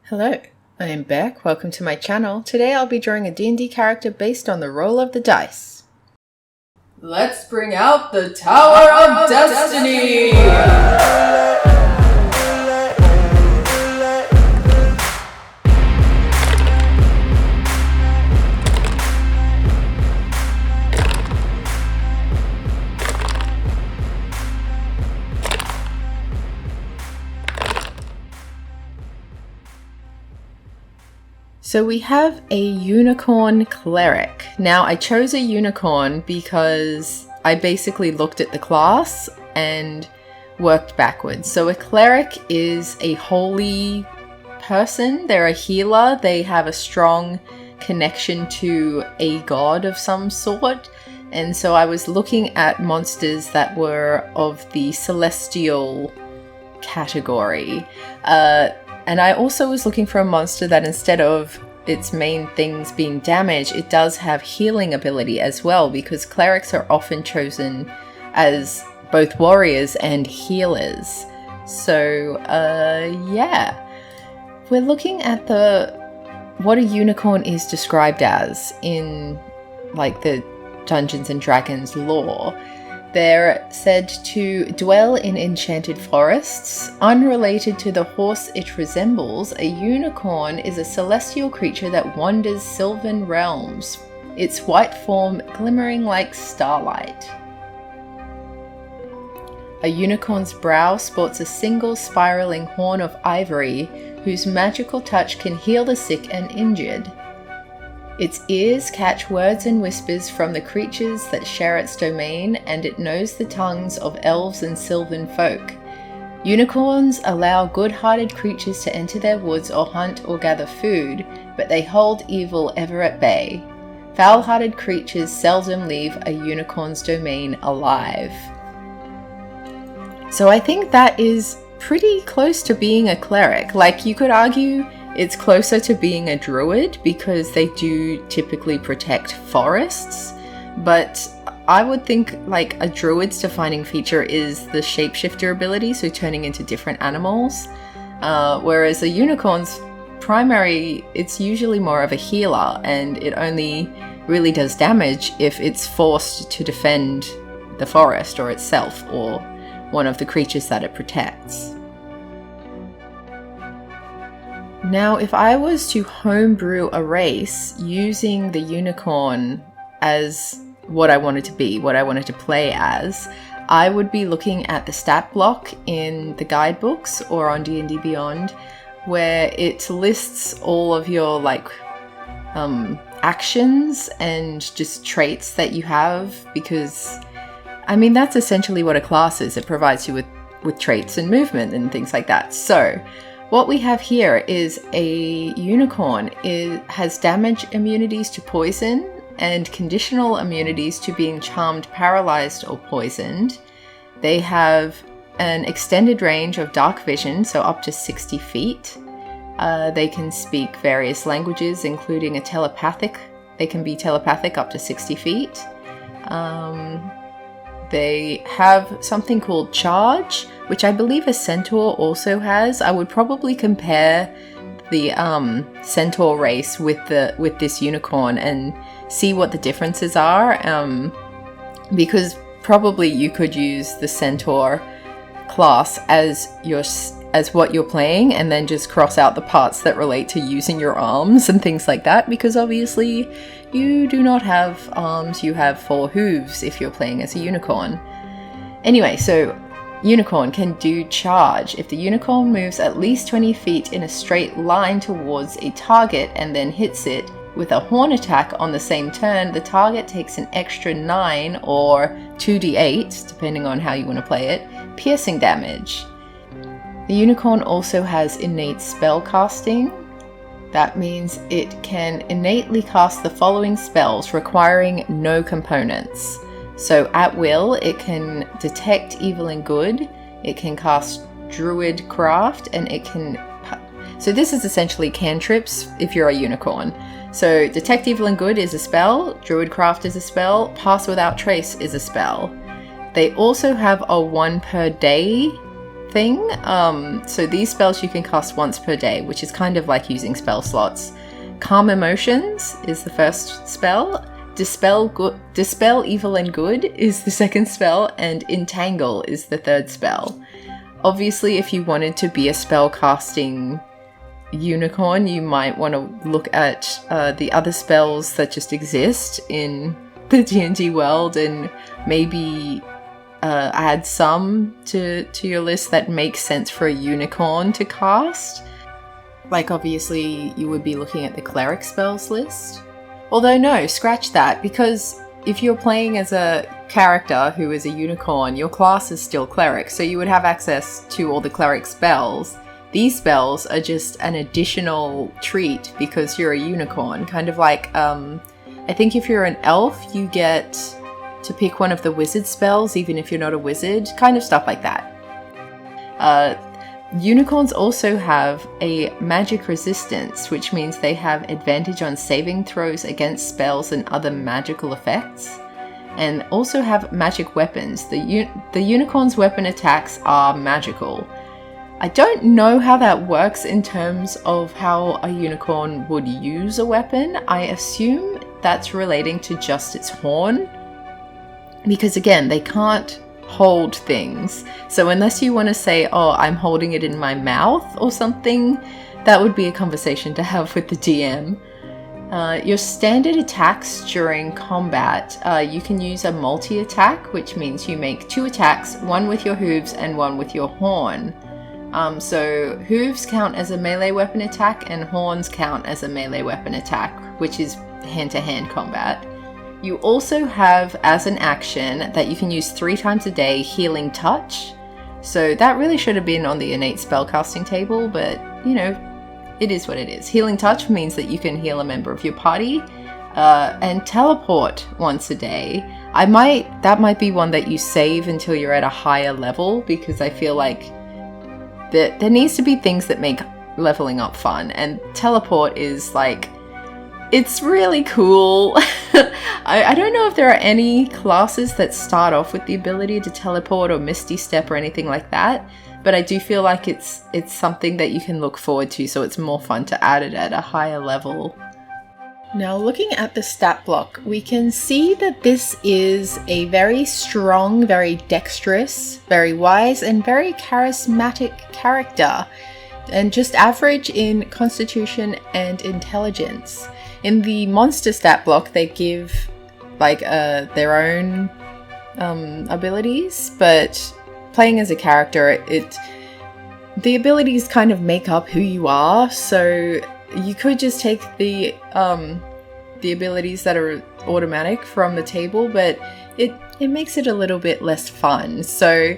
Hello, I am Beck. Welcome to my channel. Today I'll be drawing a D&D character based on the roll of the dice. Let's bring out the Tower of Destiny! So we have a unicorn cleric. Now I chose a unicorn because I basically looked at the class and worked backwards. So a cleric is a holy person. They're a healer. They have a strong connection to a god of some sort. And so I was looking at monsters that were of the celestial category. And I also was looking for a monster that instead of its main things being damage, it does have healing ability as well, because clerics are often chosen as both warriors and healers. So, yeah. We're looking at what a unicorn is described as in, like, the Dungeons and Dragons lore. They're said to dwell in enchanted forests. Unrelated to the horse it resembles, a unicorn is a celestial creature that wanders sylvan realms, its white form glimmering like starlight. A unicorn's brow sports a single spiraling horn of ivory, whose magical touch can heal the sick and injured. Its ears catch words and whispers from the creatures that share its domain, and it knows the tongues of elves and sylvan folk. Unicorns allow good-hearted creatures to enter their woods or hunt or gather food, but they hold evil ever at bay. Foul-hearted creatures seldom leave a unicorn's domain alive. So I think that is pretty close to being a cleric. Like, you could argue it's closer to being a druid because they do typically protect forests, but I would think like a druid's defining feature is the shapeshifter ability, so turning into different animals, whereas a unicorn's primary, it's usually more of a healer, and it only really does damage if it's forced to defend the forest or itself or one of the creatures that it protects. Now, if I was to homebrew a race using the unicorn as what I wanted to be, what I wanted to play as, I would be looking at the stat block in the guidebooks or on D&D Beyond, where it lists all of your actions and just traits that you have, because I mean that's essentially what a class is. It provides you with traits and movement and things like that. So what we have here is a unicorn. It has damage immunities to poison and conditional immunities to being charmed, paralyzed, or poisoned. They have an extended range of dark vision, so up to 60 feet. They can speak various languages, including they can be telepathic up to 60 feet. They have something called charge, which I believe a centaur also has. I would probably compare the centaur race with this unicorn and see what the differences are, because probably you could use the centaur class as what you're playing, and then just cross out the parts that relate to using your arms and things like that, because obviously you do not have arms, you have 4 hooves if you're playing as a unicorn. Anyway, so unicorn can do charge. If the unicorn moves at least 20 feet in a straight line towards a target and then hits it with a horn attack on the same turn, the target takes an extra 9 or 2d8, depending on how you want to play it, piercing damage. The unicorn also has innate spell casting. That means it can innately cast the following spells requiring no components. So at will, it can detect evil and good, it can cast druid craft, and it can... So this is essentially cantrips if you're a unicorn. So detect evil and good is a spell, druid craft is a spell, pass without trace is a spell. They also have a 1 per day thing. So these spells you can cast once per day, which is kind of like using spell slots. Calm Emotions is the first spell. Dispel Evil and Good is the second spell, and Entangle is the third spell. Obviously, if you wanted to be a spell casting unicorn, you might want to look at the other spells that just exist in the D&D world and maybe add some to your list that makes sense for a unicorn to cast. Like, obviously, you would be looking at the Cleric spells list. Although no, scratch that, because if you're playing as a character who is a unicorn, your class is still Cleric, so you would have access to all the Cleric spells. These spells are just an additional treat because you're a unicorn. Kind of like, I think if you're an elf, you get to pick one of the wizard spells, even if you're not a wizard. Kind of stuff like that. Unicorns also have a magic resistance, which means they have advantage on saving throws against spells and other magical effects, and also have magic weapons. The unicorn's weapon attacks are magical. I don't know how that works in terms of how a unicorn would use a weapon. I assume that's relating to just its horn, because again, they can't hold things. So unless you want to say, oh, I'm holding it in my mouth or something, that would be a conversation to have with the DM. Your standard attacks during combat, you can use a multi-attack, which means you make 2 attacks, one with your hooves and one with your horn. So hooves count as a melee weapon attack and horns count as a melee weapon attack, which is hand-to-hand combat. You also have, as an action, that you can use 3 times a day, Healing Touch. So that really should have been on the innate spellcasting table, but, you know, it is what it is. Healing Touch means that you can heal a member of your party, and Teleport once a day. That might be one that you save until you're at a higher level, because I feel like there needs to be things that make leveling up fun, and Teleport is like, it's really cool. I don't know if there are any classes that start off with the ability to teleport or Misty Step or anything like that, but I do feel like it's something that you can look forward to, so it's more fun to add it at a higher level. Now, looking at the stat block, we can see that this is a very strong, very dexterous, very wise, and very charismatic character, and just average in constitution and intelligence. In the monster stat block, they give like their own abilities, but playing as a character, the abilities kind of make up who you are. So you could just take the abilities that are automatic from the table, but it makes it a little bit less fun. So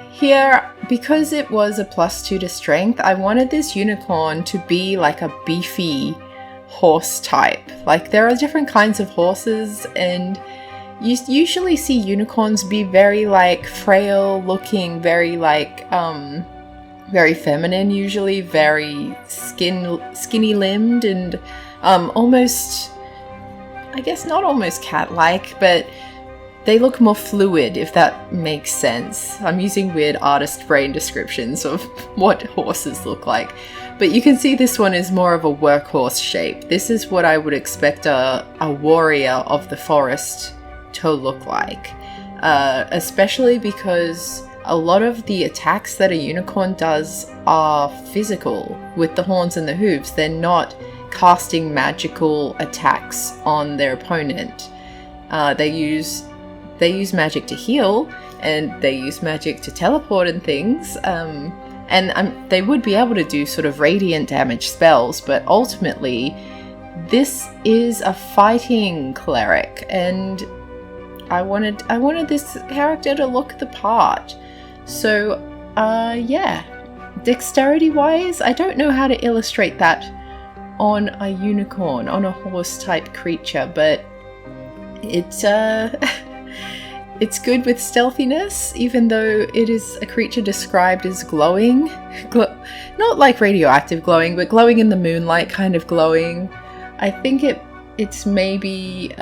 here, because it was a +2 to strength, I wanted this unicorn to be like a beefy horse type. Like, there are different kinds of horses, and you usually see unicorns be very like frail looking, very like very feminine, usually very skinny limbed, and almost, I guess not almost cat-like, but they look more fluid, if that makes sense. I'm using weird artist brain descriptions of what horses look like. But you can see this one is more of a workhorse shape. This is what I would expect a warrior of the forest to look like. Especially because a lot of the attacks that a unicorn does are physical with the horns and the hooves. They're not casting magical attacks on their opponent. They use magic to heal, and they use magic to teleport and things. And they would be able to do sort of radiant damage spells, but ultimately this is a fighting cleric, and I wanted this character to look the part. So yeah, dexterity wise, I don't know how to illustrate that on a unicorn, on a horse type creature, but it's good with stealthiness, even though it is a creature described as glowing. Not like radioactive glowing, but glowing in the moonlight kind of glowing. I think it's maybe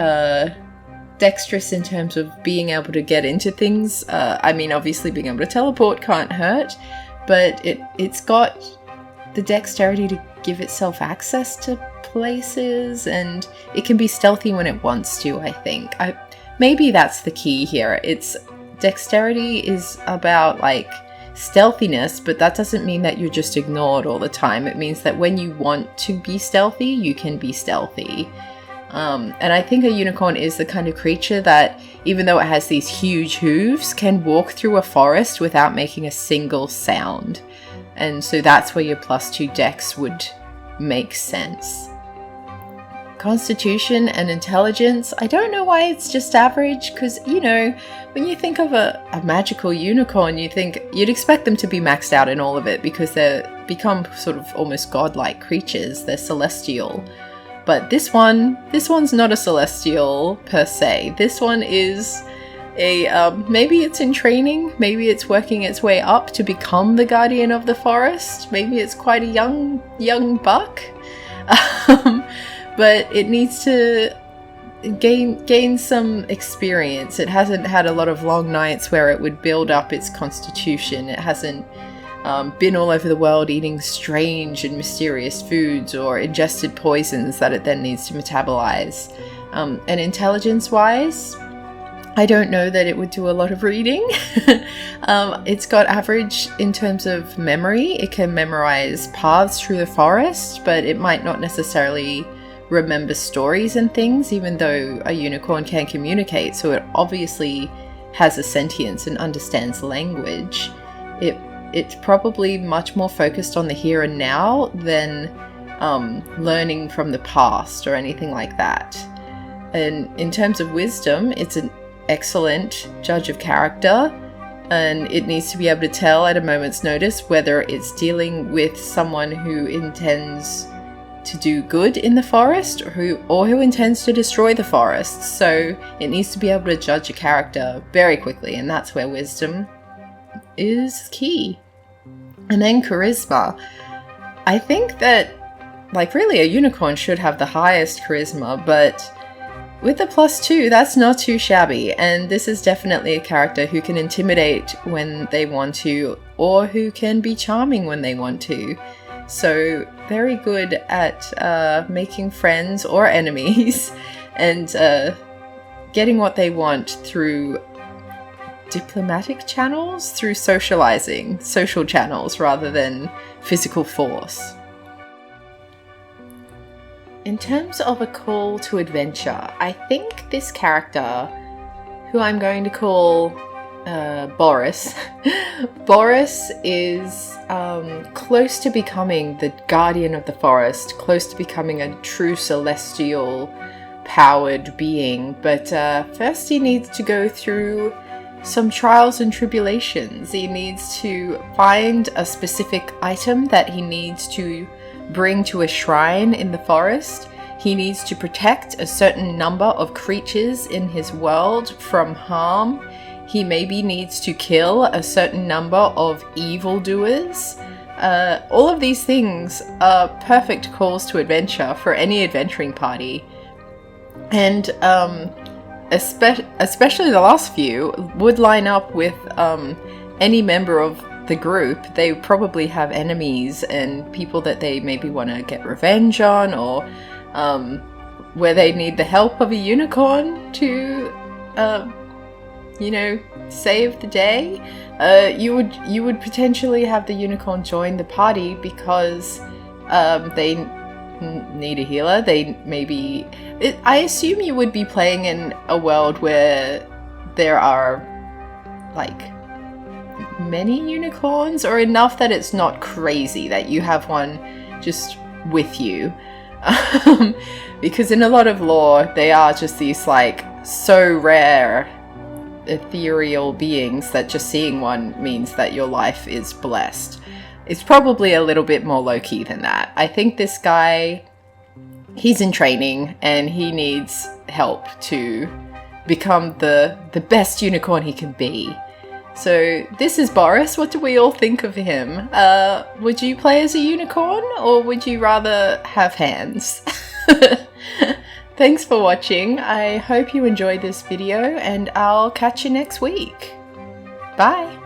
dexterous in terms of being able to get into things. I mean, obviously being able to teleport can't hurt, but it's got the dexterity to give itself access to places, and it can be stealthy when it wants to, I think. Maybe that's the key here. Its dexterity is about like stealthiness, but that doesn't mean that you're just ignored all the time. It means that when you want to be stealthy, you can be stealthy. And I think a unicorn is the kind of creature that, even though it has these huge hooves, can walk through a forest without making a single sound. And so that's where your +2 dex would make sense. Constitution and intelligence, I don't know why it's just average, because, you know, when you think of a magical unicorn, you'd expect them to be maxed out in all of it, because they become sort of almost godlike creatures. They're celestial. But this one's not a celestial per se. This one is maybe it's in training, maybe it's working its way up to become the guardian of the forest, maybe it's quite a young buck, but it needs to gain some experience. It hasn't had a lot of long nights where it would build up its constitution. It hasn't been all over the world eating strange and mysterious foods or ingested poisons that it then needs to metabolize. And intelligence-wise, I don't know that it would do a lot of reading. It's got average in terms of memory. It can memorize paths through the forest, but it might not necessarily remember stories and things, even though a unicorn can communicate, so it obviously has a sentience and understands language. It's probably much more focused on the here and now than learning from the past or anything like that. And in terms of wisdom, it's an excellent judge of character, and it needs to be able to tell at a moment's notice whether it's dealing with someone who intends to do good in the forest or who intends to destroy the forest. So it needs to be able to judge a character very quickly, and that's where wisdom is key. And then charisma. I think that, like, really a unicorn should have the highest charisma, but with the +2, that's not too shabby, and this is definitely a character who can intimidate when they want to, or who can be charming when they want to. So very good at making friends or enemies and getting what they want through diplomatic channels, through social channels rather than physical force. In terms of a call to adventure, I think this character, who I'm going to call Boris, Boris is close to becoming the guardian of the forest, close to becoming a true celestial powered being, but first he needs to go through some trials and tribulations. He needs to find a specific item that he needs to bring to a shrine in the forest. He needs to protect a certain number of creatures in his world from harm. He maybe needs to kill a certain number of evildoers. All of these things are perfect calls to adventure for any adventuring party. And especially the last few would line up with any member of the group. They probably have enemies and people that they maybe want to get revenge on, or where they need the help of a unicorn to save the day. You would potentially have the unicorn join the party because they need a healer. I assume you would be playing in a world where there are like many unicorns, or enough that it's not crazy that you have one just with you. Because in a lot of lore, they are just these like so rare ethereal beings that just seeing one means that your life is blessed. It's probably a little bit more low-key than that. I think this guy, he's in training and he needs help to become the best unicorn he can be. So this is Boris. What do we all think of him? Would you play as a unicorn, or would you rather have hands? Thanks for watching. I hope you enjoyed this video, and I'll catch you next week. Bye!